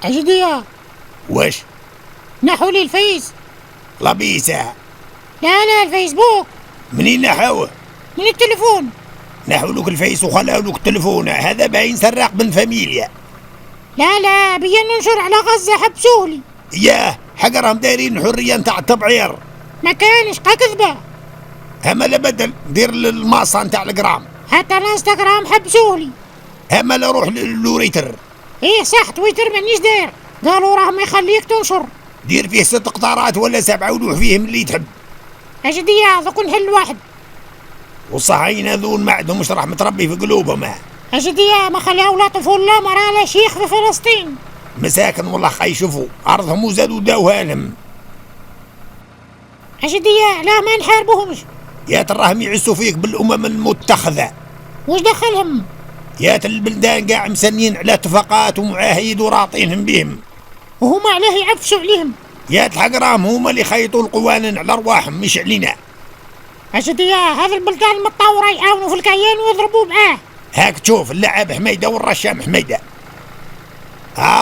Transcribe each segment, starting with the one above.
أجدية. وش؟ نحو لي الفيس. لبيسة. لا الفيسبوك. منين نحوه؟ من التليفون. نحو لك الفيس وخلاو لك التليفون، هذا باين سراق من فاميليا. لا بيا ننشر على غزة حبسولي. ياه حق راهم دايرين الحرية نتاع التبعير. ما كانش كذبة. هما لا بدل دير الماصة نتاع الجرام. حتى الانستغرام حبسولي. هما لا روح للوريتر. ايه صح تويتر مانيش داير، قالوا راه ما يخليك تنشر. دير فيه 6 قطارات ولا 7 ولوح فيهم اللي تحب. أجدية ذوك نحل واحد. والصهاينة ذون ما عندهمش رحمة ربي في قلوبهم. أجدية ما خلاو لا طفل لا مرأة لا شيخ في فلسطين. مساكن والله خي شوفوا أرضهم وزادوا داوها لهم. أجدية لا ما نحاربوهمش. يا تراهم يعسوا فيك بالأمم المتخذة. وش دخلهم؟ يا البلدان قاع مسنين على اتفاقات ومعاهد وراطينهم بهم، وهما عليه يعفسوا عليهم. يا الحق راهم هما اللي يخيطوا القوانين على ارواحهم مش علينا. أجدية هذه البلدان المتطورة يعاونوا في الكيان ويضربوا معاه. هاك تشوف اللاعب حميدة والرشام حميدة.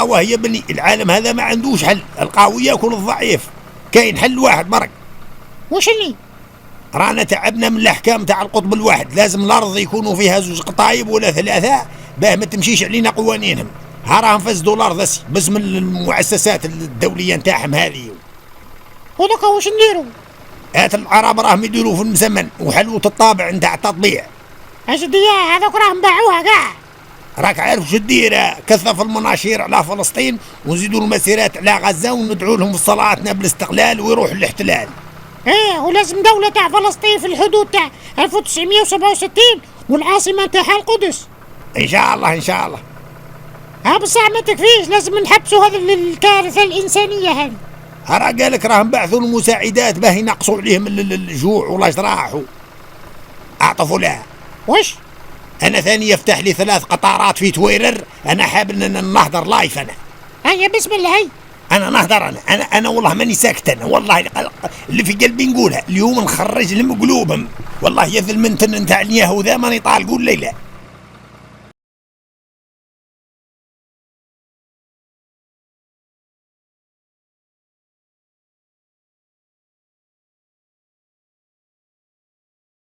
وهي بني العالم هذا ما عندوش حل، القوي ياكل الضعيف، كاين حل واحد برك. وش اللي؟ رانا تعبنا من الاحكام تاع القطب الواحد، لازم الارض يكونوا فيها 2 قطايب ولا 3 باه ما تمشيش علينا قوانينهم. راهم فسدوا الارض باسم المؤسسات الدوليه نتاعهم هذه. ودوكا وش نديروا؟ العرب راهم يديروا في المزمن وحلوة الطابع نتاع التطبيع. أجدية هذوك راهم باعوها كاع. راك عارف شو دير؟ كثف المناشير على فلسطين ونزيدوا المسيرات على غزة وندعو لهم في صلاتنا بالاستقلال ويروح الاحتلال. ايه ولازم دولة تاع فلسطين في الحدود تاع 1967 والعاصمة تاعها القدس. ان شاء الله ان شاء الله. بصح ما تكفيش، لازم نحبسوا هذه الكارثة الإنسانية هذه. راه قالك راهم بعثوا المساعدات باه ينقصوا عليهم الجوع والأجراح. اعطفوا لها. وش؟ انا ثاني يفتح لي 3 قطارات في تويتر، انا حابب ان نهضر لايف. انا هيا بسم الله. هي انا نهضر. انا والله ماني ساكت. انا والله اللي في قلبي نقولها اليوم، نخرج لهم قلوبهم. والله يا ذا المنتن نتاع اليهوذا ماني طالقوا الليله.